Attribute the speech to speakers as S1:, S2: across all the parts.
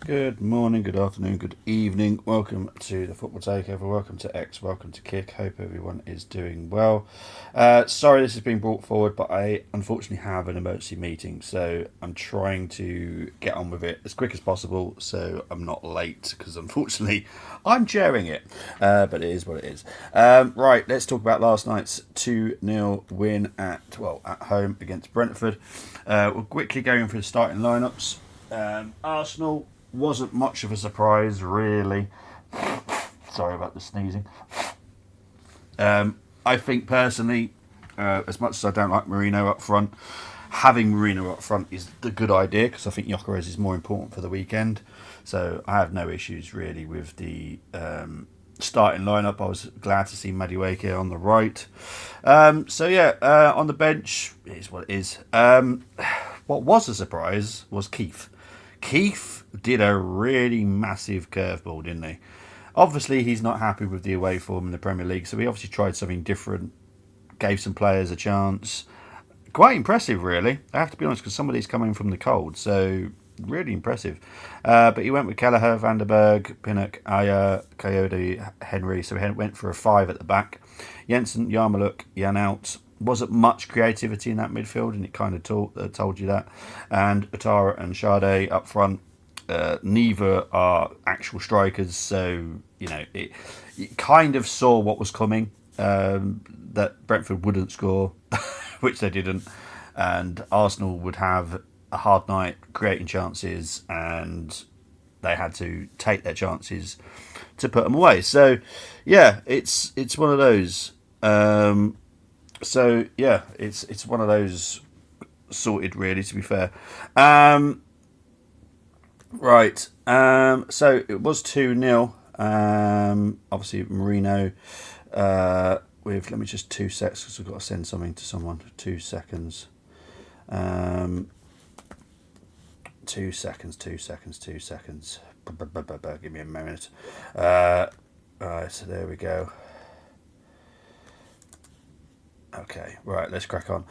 S1: Good morning, good afternoon, good evening. Welcome to the Football Takeover. Welcome to X. Welcome to Kick. Hope everyone is doing well. Sorry this has been brought forward, but I unfortunately have an emergency meeting, so I'm trying to get on with it as quick as possible so I'm not late because unfortunately I'm chairing it. But it is what it is. Right, let's talk about last night's 2-0 win at home against Brentford. We'll quickly go in for the starting lineups. Arsenal wasn't much of a surprise, really. Sorry about the sneezing. I think personally, as much as I don't like Marino up front, having Marino up front is the good idea because I think Gyökeres is more important for the weekend. So I have no issues really with the starting lineup. I was glad to see Madueke on the right. On the bench, it is what it is. What was a surprise was Keith. Keith did a really massive curveball, didn't he? Obviously, he's not happy with the away form in the Premier League, so he obviously tried something different, gave some players a chance. Quite impressive, really. I have to be honest, because somebody's coming from the cold, so really impressive. But he went with Kelleher, Van der Berg, Pinnock, Ayer, Coyote, Henry, so he went for a 5 at the back. Jensen, Yarmouk, Janelt. Wasn't much creativity in that midfield, and it kind of told you that. And Atara and Sade up front. Neither are actual strikers, so it kind of saw what was coming. That Brentford wouldn't score, which they didn't, and Arsenal would have a hard night creating chances, and they had to take their chances to put them away. So, yeah, it's one of those. It's one of those sorted, really, to be fair. Right. So it was 2-0. Obviously, Marino let me just 2 seconds because we've got to send something to someone. 2 seconds. 2 seconds, 2 seconds, 2 seconds. Give me a moment. Right, so there we go. Okay, right, let's crack on.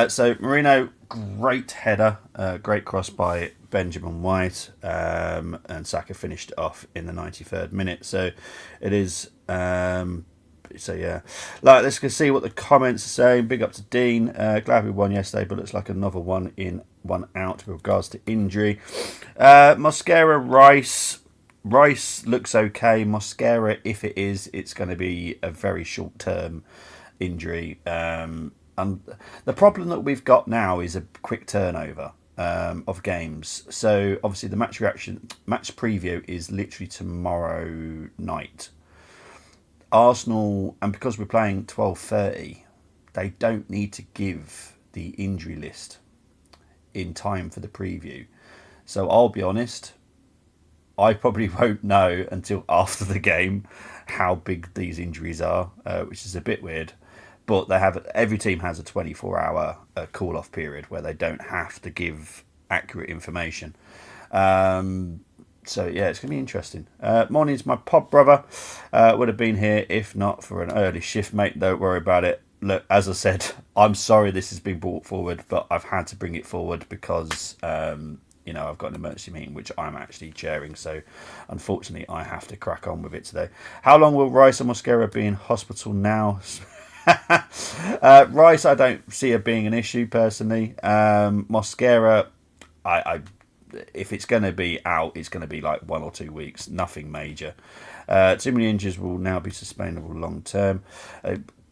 S1: So Marino, great header, great cross by Benjamin White, and Saka finished it off in the 93rd minute. So it is. Let's go see what the comments are saying. Big up to Dean. Glad we won yesterday, but looks like another one in, one out with regards to injury. Mosquera, Rice looks okay. Mosquera, if it is, it's going to be a very short term injury. And the problem that we've got now is a quick turnover of games. So obviously the match preview is literally tomorrow night. Arsenal, and because we're playing 12:30, they don't need to give the injury list in time for the preview. So I'll be honest, I probably won't know until after the game how big these injuries are, which is a bit weird. But every team has a 24-hour call-off period where they don't have to give accurate information. It's going to be interesting. Morning's my pod brother. Would have been here if not for an early shift, mate. Don't worry about it. Look, as I said, I'm sorry this has been brought forward, but I've had to bring it forward because I've got an emergency meeting which I'm actually chairing. So unfortunately, I have to crack on with it today. How long will Rice and Mosquera be in hospital now? Rice, I don't see it being an issue personally. Mosquera, if it's going to be out, it's going to be like 1 or 2 weeks, nothing major. Too many injuries will now be sustainable long term.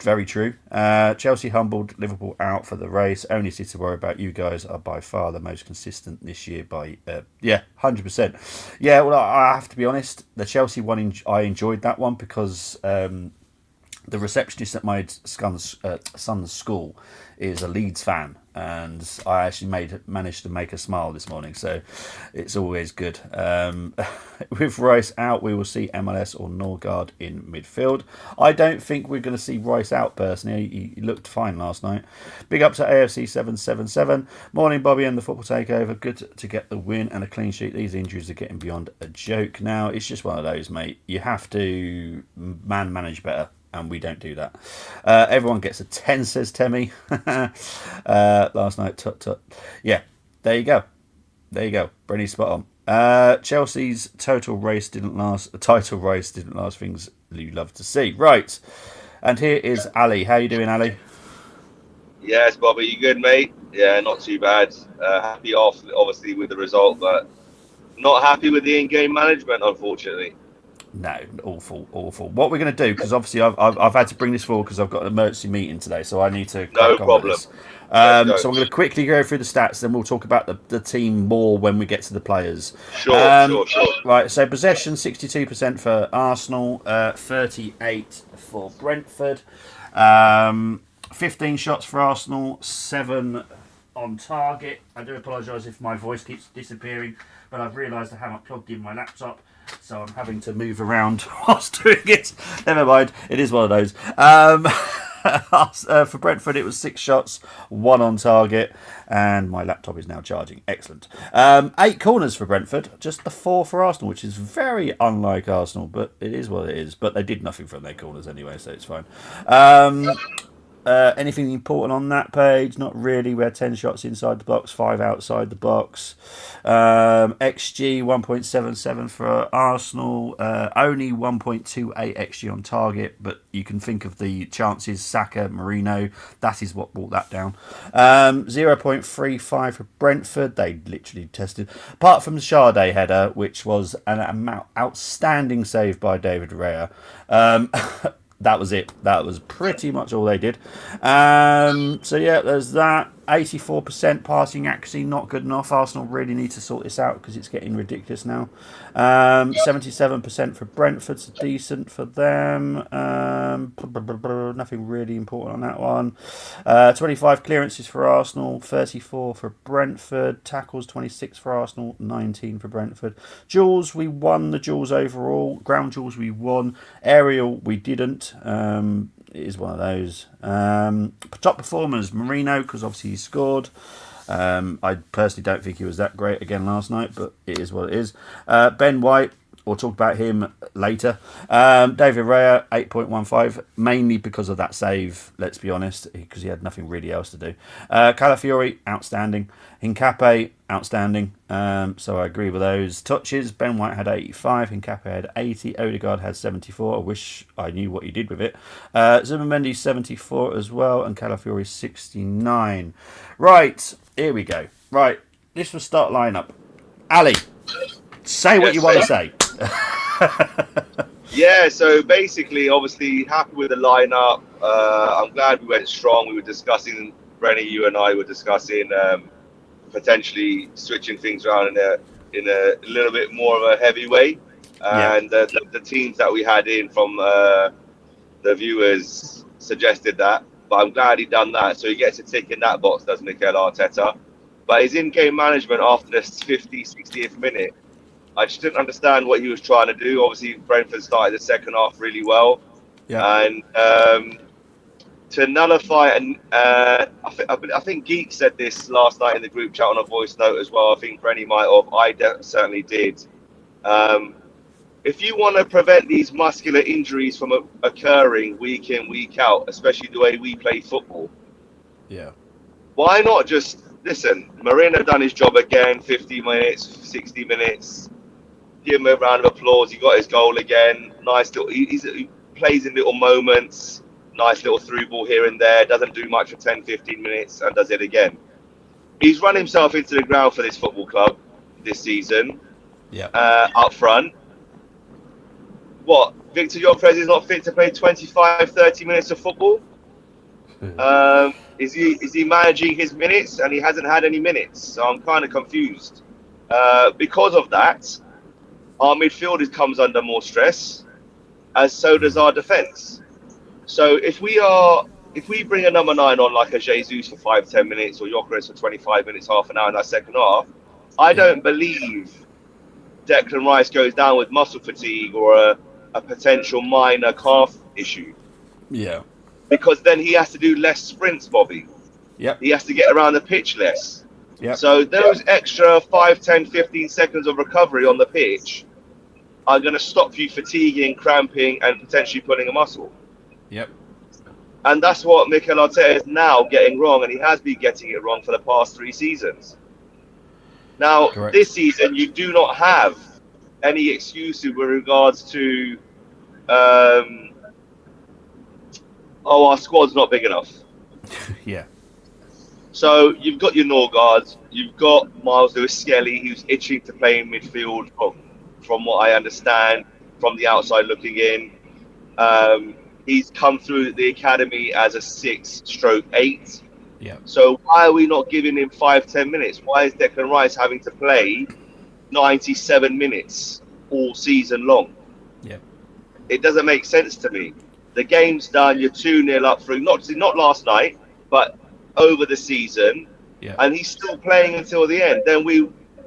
S1: Very true. Chelsea humbled, Liverpool out for the race. Only City to worry about. You guys are by far the most consistent this year. 100%. Yeah, well, I have to be honest. The Chelsea one, I enjoyed that one because the receptionist at my son's school is a Leeds fan, and I actually managed to make her smile this morning, so it's always good. With Rice out, we will see MLS or Norgard in midfield. I don't think we're going to see Rice out personally. He looked fine last night. Big up to AFC 777. Morning, Bobby and the Football Takeover. Good to get the win and a clean sheet. These injuries are getting beyond a joke now. It's just one of those, mate. You have to manage better, and we don't do that. Everyone gets a 10, says Temmie. Last night, tut. Yeah, there you go. Brenny's spot on. Chelsea's title race didn't last. Things you love to see. Right, and here is Ali. How you doing, Ali?
S2: Yes, Bobby, you good, mate? Yeah, not too bad. Happy off, obviously, with the result, but not happy with the in-game management, unfortunately.
S1: No, awful, awful. What we're going to do, because obviously I've had to bring this forward because I've got an emergency meeting today, so I need to
S2: No
S1: crack on with
S2: problem.
S1: this.
S2: Let's go.
S1: So I'm going to quickly go through the stats, then we'll talk about the team more when we get to the players.
S2: Sure, sure, sure.
S1: Right, so possession 62% for Arsenal, 38 for Brentford, 15 shots for Arsenal, 7 on target. I do apologise if my voice keeps disappearing, but I've realised I haven't plugged in my laptop, so I'm having to move around whilst doing it. Never mind, it is one of those. For Brentford, it was 6 shots, 1 on target, and my laptop is now charging. Excellent. 8 corners for Brentford, just the 4 for Arsenal, which is very unlike Arsenal, but it is what it is. But they did nothing from their corners anyway, so it's fine. Anything important on that page? Not really. We had 10 shots inside the box, 5 outside the box. XG 1.77 for Arsenal. Only 1.28 XG on target, but you can think of the chances. Saka, Marino, that is what brought that down. 0.35 for Brentford. They literally tested. Apart from the Sade header, which was an outstanding save by David Raya. That was it. That was pretty much all they did. So yeah, there's that. 84% passing accuracy, not good enough. Arsenal really need to sort this out because it's getting ridiculous now. 77% for Brentford, so decent for them. Nothing really important on that one. 25 clearances for Arsenal, 34 for Brentford. Tackles 26 for Arsenal, 19 for Brentford. Duels, we won the duels overall. Ground duels, we won. Aerial, we didn't. It is one of those. Top performers, Marino, because obviously he scored. I personally don't think he was that great again last night, but it is what it is. Ben White, we'll talk about him later. David Raya, 8.15, mainly because of that save, let's be honest, because he had nothing really else to do. Calafiori, outstanding. Hincape, outstanding. So I agree with those. Touches, Ben White had 85, Hincape had 80, Odegaard had 74. I wish I knew what he did with it. Zubimendi 74 as well, and Calafiori 69. Right, here we go. Right, this was start lineup. Ali, say what
S2: Yes,
S1: you want to
S2: mate.
S1: say.
S2: Yeah, so basically, obviously, happy with the lineup. I'm glad we went strong. We were discussing, Brenny, you and I were discussing potentially switching things around in a little bit more of a heavy way.
S1: Yeah,
S2: And the teams that we had in from the viewers suggested that. But I'm glad he done that. So he gets a tick in that box, does Mikel Arteta. But his in-game management after the 50th, 60th minute, I just didn't understand what he was trying to do. Obviously, Brentford started the second half really well.
S1: yeah,
S2: And to nullify, and I think Geek said this last night in the group chat on a voice note as well. I think Brenny might have. Certainly did. Um, if you want to prevent these muscular injuries from occurring week in, week out, especially the way we play football,
S1: yeah,
S2: why not just listen? Marino done his job again, 50 minutes, 60 minutes. Give him a round of applause. He got his goal again. Nice little. He plays in little moments. Nice little through ball here and there. Doesn't do much for 10, 15 minutes and does it again. He's run himself into the ground for this football club this season.
S1: yeah.
S2: Up front. What? Victor Gyökeres is not fit to play 25, 30 minutes of football? Is he managing his minutes and he hasn't had any minutes? So I'm kind of confused. Because of that, our midfield comes under more stress, as so does our defence. So if we bring a number 9 on like a Jesus for 5, 10 minutes or Gyökeres for 25 minutes, half an hour in that second half, I
S1: Yeah,
S2: don't believe Declan Rice goes down with muscle fatigue or a potential minor calf issue,
S1: yeah,
S2: because then he has to do less sprints, Bobby.
S1: yep,
S2: He has to get around the pitch less.
S1: yep,
S2: So those extra 5, 10, 15 seconds of recovery on the pitch are going to stop you fatiguing, cramping, and potentially pulling a muscle.
S1: yep.
S2: And that's what Mikel Arteta is now getting wrong, and he has been getting it wrong for the past 3 seasons. Now,
S1: Correct.
S2: this season, you do not have any excuses with regards to, um, oh, our squad's not big enough.
S1: Yeah.
S2: So you've got your Norgards, you've got Miles Lewis Skelly, who's itching to play in midfield, from what I understand, from the outside looking in. He's come through the academy as a 6/8.
S1: Yeah.
S2: So why are we not giving him 5-10 minutes? Why is Declan Rice having to play 97 minutes all season long?
S1: Yeah.
S2: It doesn't make sense to me. The game's done. You're 2-0 up through not last night, but over the season,
S1: Yeah.
S2: and he's still playing until the end.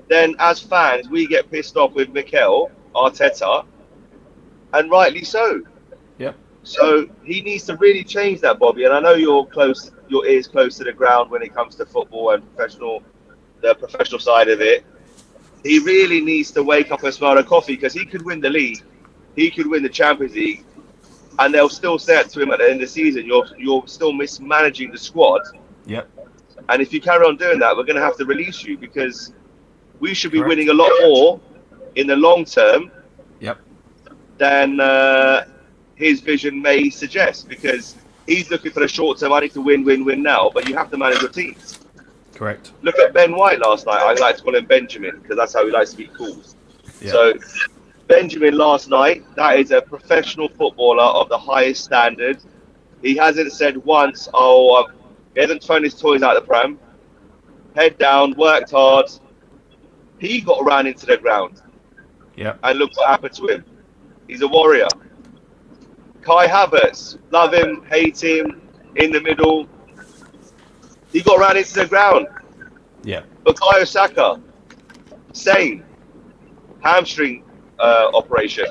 S2: Then as fans, we get pissed off with Mikel Arteta, and rightly so.
S1: Yeah.
S2: So he needs to really change that, Bobby. And I know you're close, your ears close to the ground when it comes to football and the professional side of it. He really needs to wake up and smell the coffee, because he could win the league, he could win the Champions League, and they'll still say it to him at the end of the season, you're still mismanaging the squad.
S1: Yep.
S2: And if you carry on doing that, we're going to have to release you, because we should be
S1: Correct.
S2: winning a lot more in the long term
S1: Yep.
S2: than his vision may suggest, because he's looking for the short term. I need to win now, but you have to manage your teams.
S1: Correct.
S2: Look at Ben White last night. I like to call him Benjamin, because that's how he likes to be called.
S1: Yeah.
S2: So Benjamin last night, that is a professional footballer of the highest standard. He hasn't said once, he hasn't thrown his toys out the pram. Head down, worked hard. He got ran into the ground,
S1: Yep.
S2: and look what happened to him. He's a warrior. Kai Havertz, love him, hate him, in the middle. He got ran into the ground.
S1: Yeah.
S2: Bukayo Saka, same. Hamstring operation,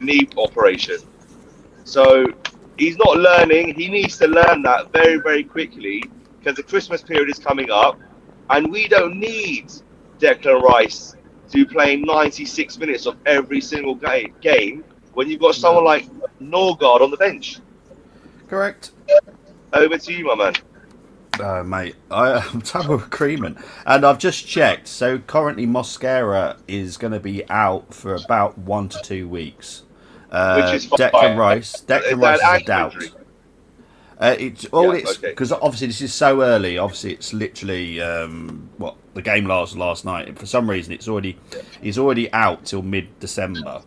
S2: knee operation. So he's not learning. He needs to learn that very, very quickly, because the Christmas period is coming up, and we don't need Declan Rice to play 96 minutes of every single game when you've got someone like Norgard on the bench.
S1: Correct.
S2: Over to you, my man.
S1: Mate, I'm total agreement. And I've just checked. So currently Mosquera is going to be out for about 1 to 2 weeks.
S2: Which is fine.
S1: Declan Rice is a doubt.
S2: Injury?
S1: It's because obviously this is so early. Obviously, it's literally the game last night. For some reason, he's already out till mid-December,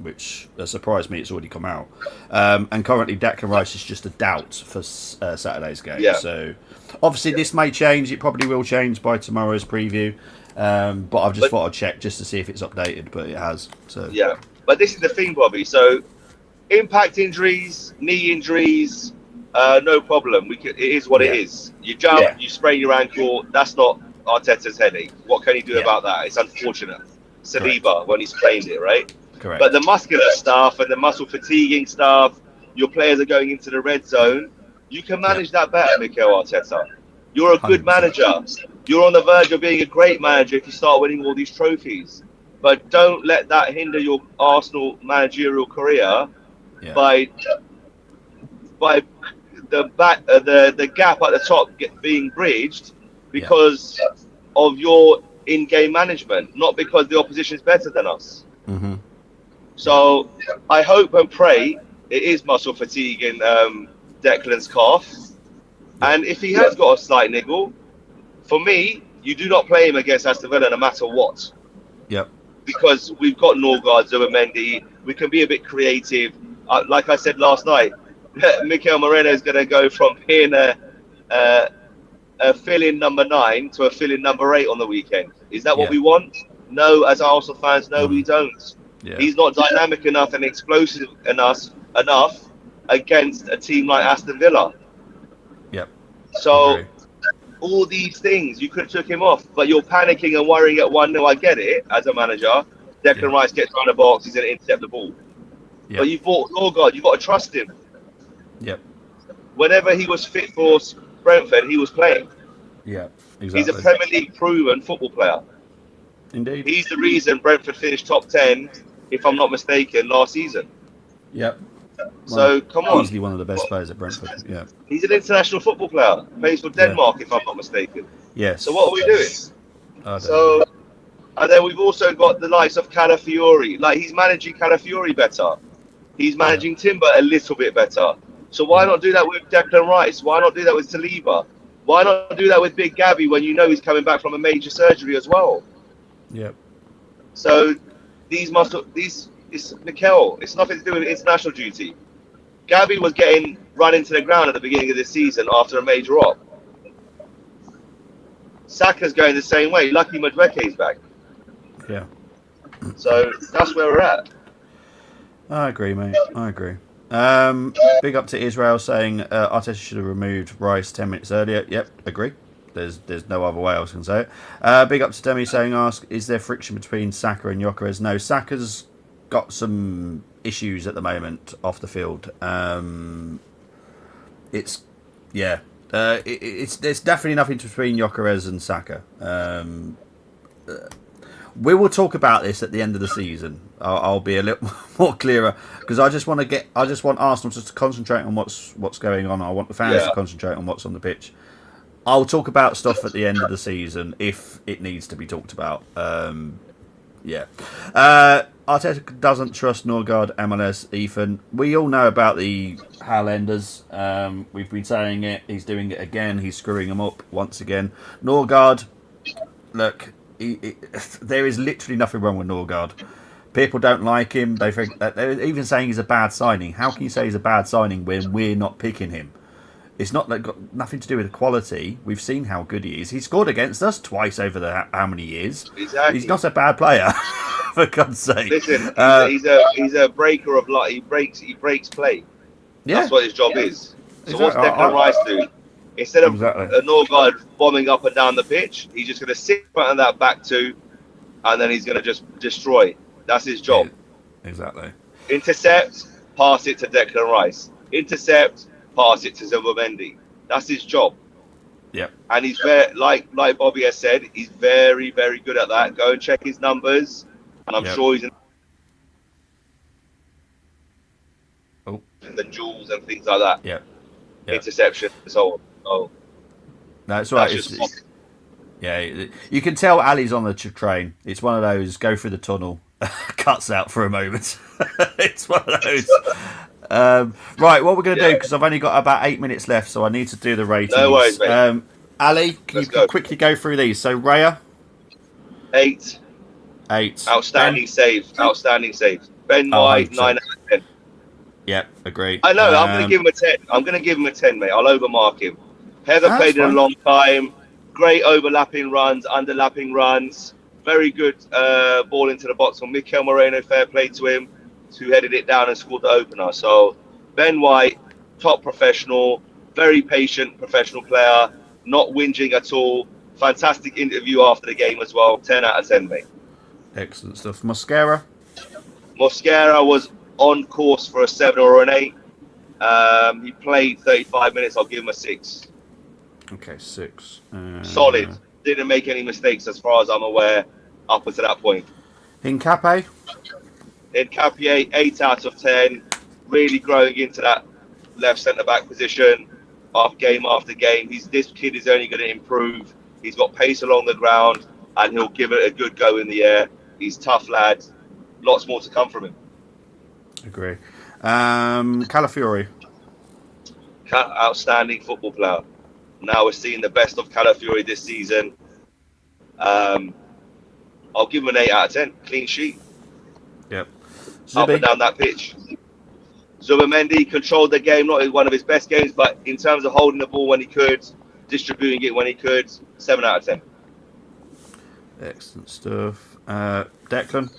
S1: which surprised me. It's already come out, and currently Declan Rice is just a doubt for Saturday's game.
S2: Yeah.
S1: So obviously this may change. It probably will change by tomorrow's preview. But I've just thought I'd check just to see if it's updated, but it has. So
S2: yeah, but this is the thing, Bobby. So impact injuries, knee injuries. No problem. It is what it is. You jump, you sprain your ankle. That's not Arteta's headache. What can he do about that? It's unfortunate. Saliba, when he's playing it, right?
S1: Correct.
S2: But the muscular stuff and the muscle fatiguing stuff, your players are going into the red zone. You can manage that better, Mikel Arteta. You're a good
S1: 100%.
S2: manager. You're on the verge of being a great manager if you start winning all these trophies. But don't let that hinder your Arsenal managerial career by the gap at the top being bridged because of your in-game management, not because the opposition is better than us.
S1: Mm-hmm.
S2: So I hope and pray it is muscle fatigue in Declan's calf. And if he has got a slight niggle, for me, you do not play him against Aston Villa no matter what.
S1: Yep.
S2: Because we've got Norgard, Zubimendi. We can be a bit creative. Like I said last night, Mikel Moreno is going to go from being a fill-in number 9 to a fill-in number 8 on the weekend. Is that what we want? No, as Arsenal fans, no, we don't. Yeah. He's not dynamic enough and explosive enough against a team like Aston Villa.
S1: Yep.
S2: So all these things, you could have took him off, but you're panicking and worrying at 1-0. I get it as a manager. Declan Rice gets around the box, he's going to intercept the ball. Yep. But you bought Norgard, you've got to trust him.
S1: Yep.
S2: Whenever he was fit for Brentford, he was playing.
S1: Yeah, exactly.
S2: He's a Premier League proven football player.
S1: Indeed.
S2: He's the reason Brentford finished top 10, if I'm not mistaken, last season.
S1: Yep.
S2: So, come on.
S1: Easily one of the best players at Brentford, yeah.
S2: He's an international football player. Plays for Denmark, if I'm not mistaken.
S1: Yes.
S2: So what are we doing?
S1: I don't
S2: So,
S1: know.
S2: and then we've also got the likes of Calafiori. Like, he's managing Calafiori better. He's
S1: Yeah.
S2: managing Timber a little bit better. So why
S1: Yeah.
S2: not do that with Declan Rice? Why not do that with Saliba? Why not do that with Big Gabby when you know he's coming back from a major surgery as well?
S1: Yeah.
S2: So it's Mikel. It's nothing to do with international duty. Gabby was getting run into the ground at the beginning of this season after a major op. Saka's going the same way. Lucky Madueke's back.
S1: Yeah.
S2: So that's where we're at.
S1: I agree, mate. I agree. Big up to Israel saying Arteta should have removed Rice 10 minutes earlier. Yep, agree. There's no other way else can say it. Big up to Demi saying, ask, is there friction between Saka and Gyökeres? No, Saka's got some issues at the moment off the field. It's yeah, it's there's definitely nothing between Gyökeres and Saka. We will talk about this at the end of the season. I'll be a little more clearer because I just want Arsenal just to concentrate on what's going on. I want the fans to concentrate on what's on the pitch. I'll talk about stuff at the end of the season if it needs to be talked about. Yeah. Arteta doesn't trust Norgard, MLS, Ethan. We all know about the Highlanders. We've been saying it. He's doing it again. He's screwing them up once again. Norgard, look, there is literally nothing wrong with Norgard. People don't like him. They're even saying he's a bad signing. How can you say he's a bad signing when we're not picking him? It's not got nothing to do with the quality. We've seen how good he is. He scored against us twice over the how many years?
S2: Exactly.
S1: He's not a bad player, for God's sake.
S2: Listen, he's a breaker of light. He breaks play.
S1: Yeah.
S2: That's what his job is. So
S1: Exactly.
S2: what's Declan Rice do? Instead of
S1: Exactly.
S2: a Norgard bombing up and down the pitch, he's just going to sit in front of that back two, and then he's going to just destroy. That's his job.
S1: Exactly.
S2: Intercept, pass it to Declan Rice. Intercept, pass it to Zubomendi. That's his job.
S1: Yep.
S2: And he's very, like Bobby has said, he's very, very good at that. Go and check his numbers, and I'm sure he's in the jewels and things like that.
S1: Yeah.
S2: Interception and so on. Oh,
S1: that's right. Yeah, you can tell Ali's on the train. It's one of those go through the tunnel, cuts out for a moment. It's one of those. Right, what we're going to do, because I've only got about 8 minutes left, so I need to do the ratings.
S2: No worries, mate.
S1: Ali, can you quickly go through these? So Raya,
S2: 8. Outstanding save. Ben White, 9 out of 10.
S1: Yep, agree.
S2: I know. I'm going to give him a 10. I'm going to give him a 10, mate. I'll overmark him. Heather played in a long time. Great overlapping runs, underlapping runs. Very good ball into the box from Mikel Moreno. Fair play to him, who headed it down and scored the opener. So Ben White, top professional, very patient professional player, not whinging at all. Fantastic interview after the game as well. 10 out of 10, mate.
S1: Excellent stuff. Mosquera
S2: was on course for a 7 or an 8. He played 35 minutes. I'll give him a 6.
S1: Okay, 6.
S2: Solid. Didn't make any mistakes as far as I'm aware up until that point.
S1: Hincapié,
S2: 8 out of 10. Really growing into that left centre-back position game after game. This kid is only going to improve. He's got pace along the ground, and he'll give it a good go in the air. He's a tough lad. Lots more to come from him.
S1: Agree. Calafiori,
S2: Outstanding football player. Now we're seeing the best of Calafiori this season. I'll give him an 8 out of 10. Clean sheet.
S1: Yep.
S2: Up and down that pitch. Zubomendi controlled the game, not in one of his best games, but in terms of holding the ball when he could, distributing it when he could, 7 out of 10.
S1: Excellent stuff. Declan,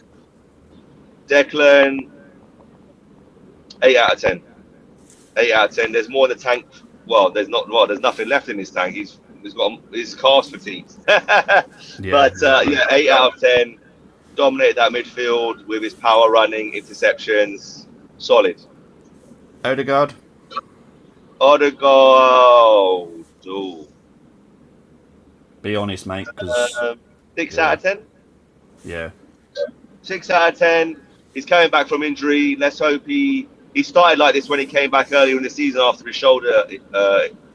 S2: 8 out of 10. 8 out of 10. There's more in the tank. Well, there's nothing left in his tank. He's got his calves fatigued. But 8 out of 10. Dominated that midfield with his power running, interceptions. Solid.
S1: Odegaard.
S2: Ooh.
S1: Be honest, mate.
S2: 6 out of 10.
S1: Yeah.
S2: 6 out of 10. He's coming back from injury. Let's hope he started like this when he came back earlier in the season after his shoulder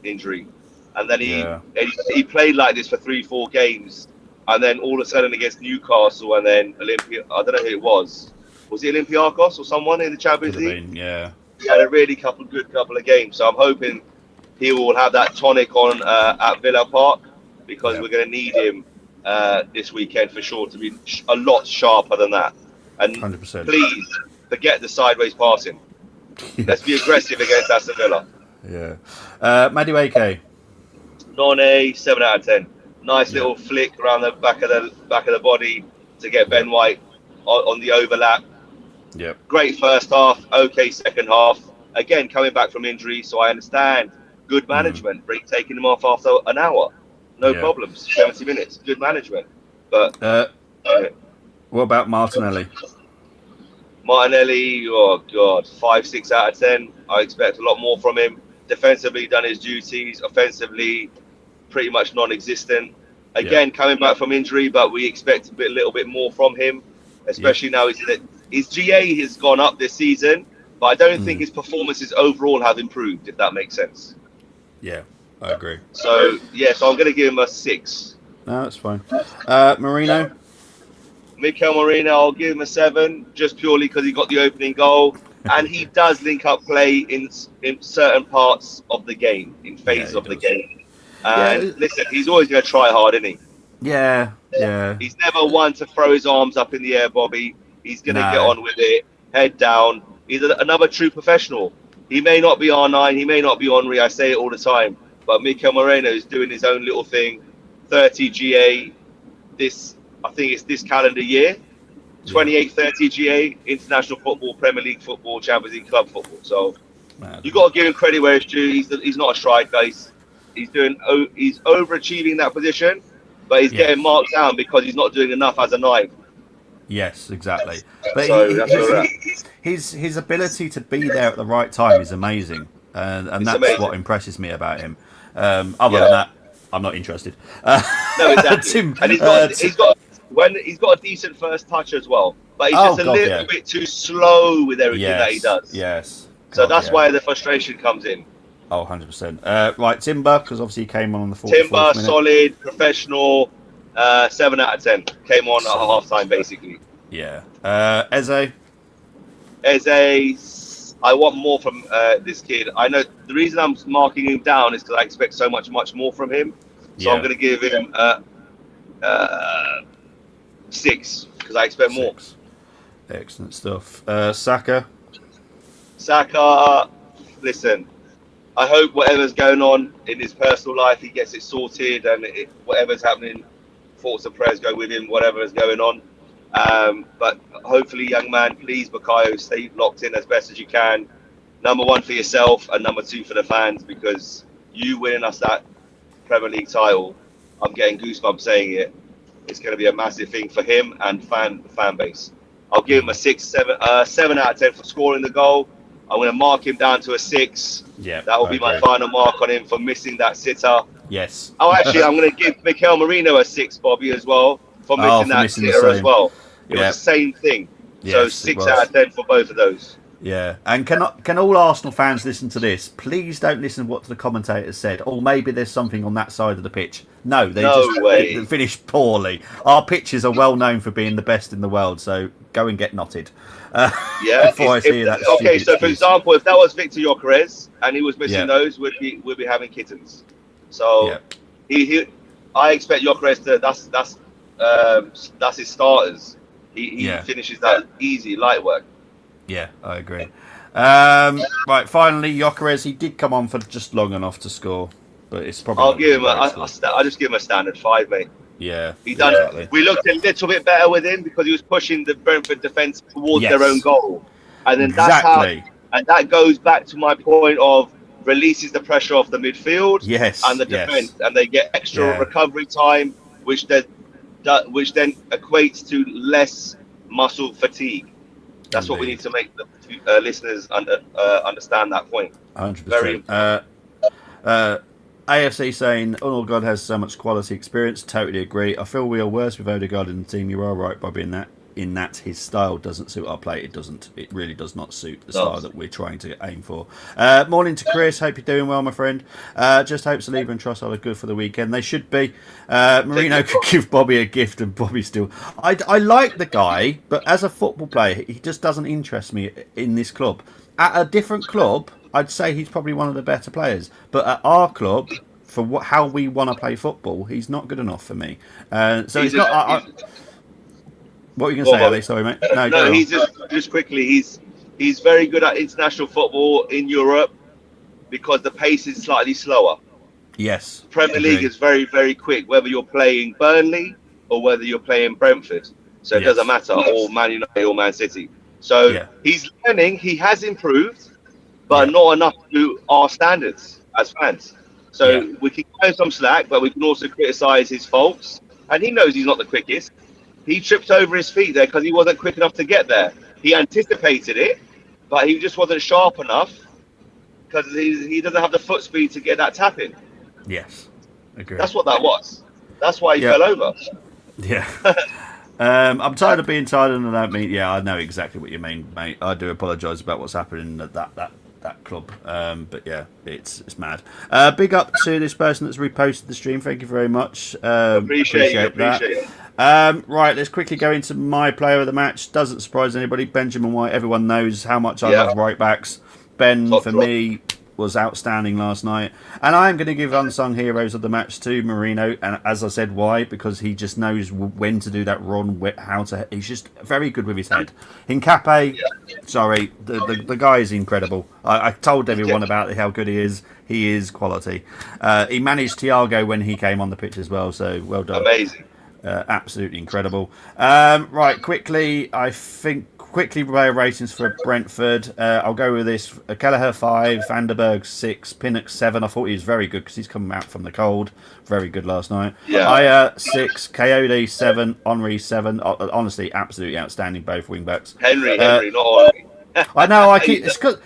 S2: injury. and then
S1: Yeah.
S2: he played like this for 3-4 games, and then all of a sudden against Newcastle and then Olympia, I don't know who it was. Was it Olympiacos or someone in the
S1: Could
S2: Champions
S1: have
S2: League?
S1: been. Yeah.
S2: He had a really good couple of games. So I'm hoping he will have that tonic on at Villa Park, because
S1: Yeah.
S2: we're going to need him this weekend for sure to be a lot sharper than that. And
S1: 100%.
S2: please forget the sideways passing.
S1: Yeah.
S2: Let's be aggressive against Aston Villa.
S1: Yeah. Madueke.
S2: None, 7 out of 10. Nice
S1: Yeah.
S2: little flick around the back of the body to get Ben
S1: Yeah.
S2: White on the overlap.
S1: Yep.
S2: Great first half, okay second half. Again, coming back from injury, so I understand. Good management, taking him off after an hour, no
S1: Yeah.
S2: problems. 70 minutes, good management. But
S1: What about Martinelli?
S2: Martinelli, oh god, 5, 6 out of 10. I expect a lot more from him. Defensively, done his duties. Offensively, pretty much non-existent. Again, coming back from injury, but we expect a little bit more from him, especially now his GA has gone up this season, but I don't think his performances overall have improved, if that makes sense.
S1: Yeah, I agree.
S2: So I'm going to give him a 6.
S1: No, that's fine. Marino.
S2: Mikel Marino, I'll give him a 7, just purely because he got the opening goal, and he does link up play in certain parts of the game, in phases of the game. And listen, he's always going to try hard, isn't he?
S1: Yeah.
S2: He's never one to throw his arms up in the air, Bobby. He's going to get on with it, head down. He's another true professional. He may not be R9, he may not be Henry, I say it all the time, but Mikel Moreno is doing his own little thing. 30 GA, I think it's this calendar year. 28, 30 GA, international football, Premier League football, Champions League club football. So you got to give him credit where it's due. He's not a striker. He's overachieving that position, but he's getting marked down because he's not doing enough as a 9.
S1: Yes, exactly. But
S2: so
S1: his ability to be there at the right time is amazing, and that's
S2: amazing.
S1: What impresses me about him. Other than that, I'm not interested.
S2: No, exactly. And he's got a decent first touch as well, but he's just a little bit too slow with everything that he does.
S1: Yes.
S2: So that's where the frustration comes in.
S1: Oh, 100%. Right, Timber, because obviously he came on the 44th
S2: Timber,
S1: minute.
S2: solid, professional, 7 out of 10. Came on at half time, basically.
S1: Yeah. Eze,
S2: I want more from this kid. I know the reason I'm marking him down is because I expect so much more from him. So I'm going to give him 6, because I expect more.
S1: Excellent stuff. Saka,
S2: listen, I hope whatever's going on in his personal life, he gets it sorted, and whatever's happening, thoughts and prayers go with him, whatever is going on. But hopefully, young man, please, Bukayo, stay locked in as best as you can. Number 1 for yourself, and number 2 for the fans, because you winning us that Premier League title, I'm getting goosebumps saying it. It's going to be a massive thing for him and the fan base. I'll give him a 7 out of 10 for scoring the goal. I'm going to mark him down to a 6.
S1: Yeah,
S2: that will be my final mark on him for missing that sitter.
S1: Yes.
S2: Oh, actually, I'm going to give Mikel Marino a 6, Bobby, as well, for missing that sitter as well. It was the same thing. Yes, so 6 out of 10 for both of those.
S1: Yeah, and can all Arsenal fans listen to this? Please don't listen to what the commentators said. Or maybe there's something on that side of the pitch. No, they finished poorly. Our pitches are well known for being the best in the world, so go and get knotted. Before I see that.
S2: Okay, so for example, if that was Victor Gyökeres and he was missing those, we'd be having kittens. So I expect Gyökeres to that's his starters. He finishes that easy, light work.
S1: Yeah, I agree. Right, finally, Gyökeres, he did come on for just long enough to score, but it's probably.
S2: I'll give him. I'll just give him a standard 5, mate.
S1: Yeah,
S2: he done. Exactly. We looked a little bit better with him because he was pushing the Brentford defence towards their own goal, and then that goes back to my point of releases the pressure off the midfield and the defence, and they get extra recovery time, which then equates to less muscle fatigue. That's what we need to make the listeners understand that point.
S1: 100%. AFC saying, God has so much quality experience. Totally agree. I feel we are worse with Odegaard in the team. You are right, Bobby, in that. in that his style doesn't suit our play. It doesn't. It really does not suit the style that we're trying to aim for. Morning to Chris. Hope you're doing well, my friend. Just hope Saliba and Trossard are good for the weekend. They should be. Mourinho could give Bobby a gift and Bobby still. I like the guy, but as a football player, he just doesn't interest me in this club. At a different club, I'd say he's probably one of the better players. But at our club, for how we want to play football, he's not good enough for me. So he's not. What were you going to say, Ali? Sorry, mate.
S2: No, he's just quickly. He's very good at international football in Europe because the pace is slightly slower.
S1: Yes.
S2: Premier League is very, very quick, whether you're playing Burnley or whether you're playing Brentford. So it doesn't matter, or Man United or Man City. So he's learning. He has improved, but not enough to our standards as fans. So we can give him some slack, but we can also criticise his faults. And he knows he's not the quickest. He tripped over his feet there because he wasn't quick enough to get there. He anticipated it, but he just wasn't sharp enough because he doesn't have the foot speed to get that tap in.
S1: Yes, agree.
S2: That's what that was. That's why he fell over.
S1: Yeah. I'm tired of being tired, and I don't mean. Yeah, I know exactly what you mean, mate. I do apologise about what's happening at that club. But yeah, it's mad. Big up to this person that's reposted the stream. Thank you very much. Appreciate that. Right, let's quickly go into my player of the match. Doesn't surprise anybody. Benjamin White. Everyone knows how much I love right backs. Ben, for me, was outstanding last night. And I'm going to give unsung heroes of the match to Marino. And as I said, why? Because he just knows when to do that run, how to. He's just very good with his head. Hincapié, sorry, the guy is incredible. I told everyone about how good he is. He is quality. He managed Thiago when he came on the pitch as well, so well done.
S2: Amazing.
S1: Absolutely incredible. Right, quickly player ratings for Brentford. I'll go with this. Kelleher 5, Vanderberg 6, Pinnock 7. I thought he was very good because he's come out from the cold. Very good last night. Aya 6, Coyote 7, Henry 7. Honestly, absolutely outstanding, both wing backs.
S2: Henry, not Henry.
S1: I know. It's because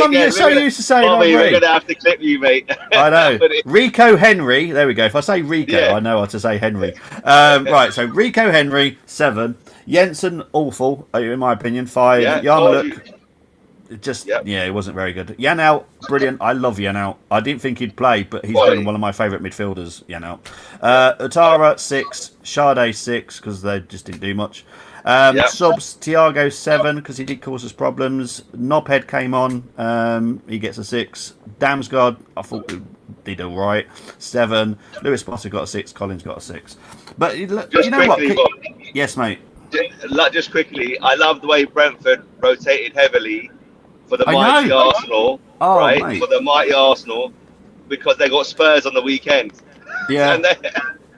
S1: I'm so used to saying
S2: Bobby,
S1: Henry.
S2: We're going to have to clip you, mate.
S1: I know. Rico Henry. There we go. If I say Rico, I know how to say Henry. Right. So Rico Henry 7. Jensen awful in my opinion 5. Yarmouk it wasn't very good. Yanel brilliant. I love Yanel. I didn't think he'd play, but he's been one of my favourite midfielders. Yanel. Utara 6. Sade 6 because they just didn't do much. Subs Thiago 7 because he did cause us problems. Knobhead came on. He gets a 6. Damsgaard I thought did all right. 7. Lewis Potter got a 6. Collins got a 6. But you know quickly, what? Yes, mate.
S2: Just quickly, I love the way Brentford rotated heavily for the mighty Arsenal. Mate. For the mighty Arsenal because they got Spurs on the weekend.
S1: Yeah.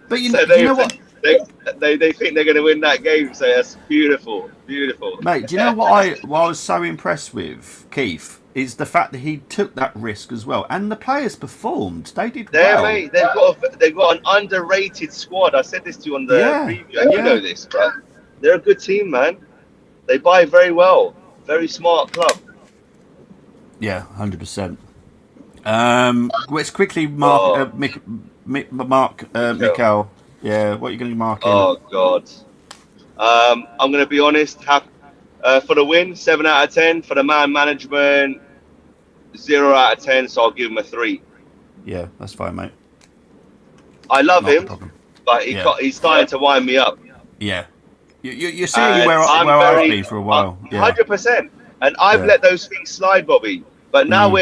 S2: But you know what? They think they're going to win that game, so that's beautiful.
S1: Mate, do you know what I was so impressed with, Keith, is the fact that he took that risk as well. And the players performed. They did well.
S2: Mate, they've got an underrated squad. I said this to you on the preview, and you know this, but they're a good team, man. They buy very well. Very smart club.
S1: Yeah, 100%. Let's quickly mark Mikel. Yeah, what are you going to mark him?
S2: Oh, God. I'm going to be honest. For the win, 7 out of 10. For the man management, 0 out of 10. So I'll give him a 3.
S1: Yeah, that's fine, mate.
S2: I love him, but he's starting to wind me up.
S1: Yeah. You're seeing where I've been for a while.
S2: 100%. And I've let those things slide, Bobby. But now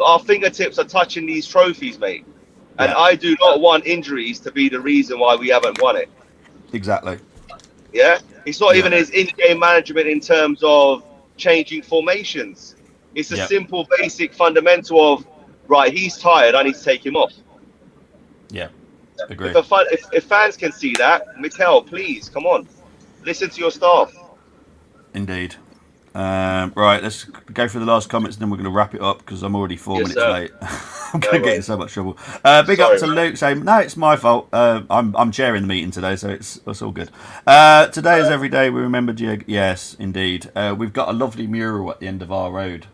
S2: our fingertips are touching these trophies, mate. And I do not want injuries to be the reason why we haven't won it.
S1: Exactly.
S2: Yeah? It's not even his in-game management in terms of changing formations. It's a simple, basic fundamental of, right, he's tired, I need to take him off.
S1: Yeah, agree.
S2: If fans can see that, Mikel, please, come on. Listen to your staff.
S1: Indeed. Right, let's go through the last comments and then we're going to wrap it up because I'm already 4 minutes late. I'm going to get in so much trouble. Big up to Luke saying, no, it's my fault. I'm chairing the meeting today, so it's all good. Today is every day we remember Diego. Yes, indeed. We've got a lovely mural at the end of our road.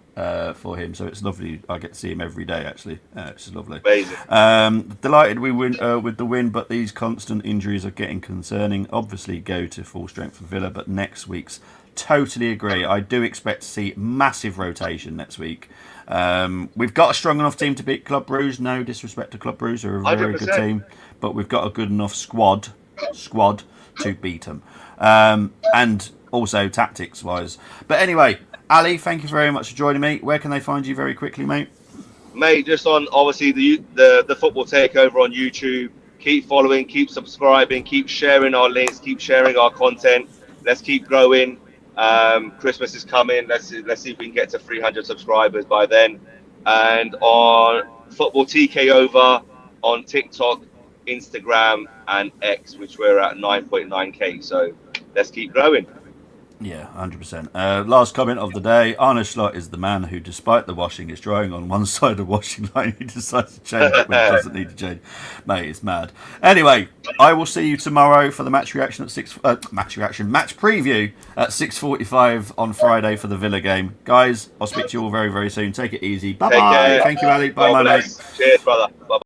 S1: for him. So it's lovely. I get to see him every day, actually. Which is lovely.
S2: Amazing.
S1: Delighted we win with the win, but these constant injuries are getting concerning. Obviously, go to full strength for Villa, but next week's totally agree. I do expect to see massive rotation next week. We've got a strong enough team to beat Club Brugge. No disrespect to Club Brugge, they're a very
S2: 100%.
S1: good team, but we've got a good enough squad to beat them, and also tactics wise. But anyway, Ali, thank you very much for joining me. Where can they find you very quickly, mate?
S2: Mate, just on obviously the football takeover on YouTube. Keep following, keep subscribing, keep sharing our links, keep sharing our content. Let's keep growing. Christmas is coming. Let's see if we can get to 300 subscribers by then. And on Football TK Over on TikTok, Instagram, and X, which we're at 9.9k. So let's keep growing.
S1: Yeah, 100%. Last comment of the day. Arne Slot is the man who, despite the washing, is drying on one side of the washing line. He decides to change it when it doesn't need to change. Mate, it's mad. Anyway, I will see you tomorrow for the match reaction at match preview at 6:45 on Friday for the Villa game. Guys, I'll speak to you all very, very soon. Take it easy. Bye-bye. Thank you, Ali. Bye, my mate.
S2: Cheers, brother. Bye.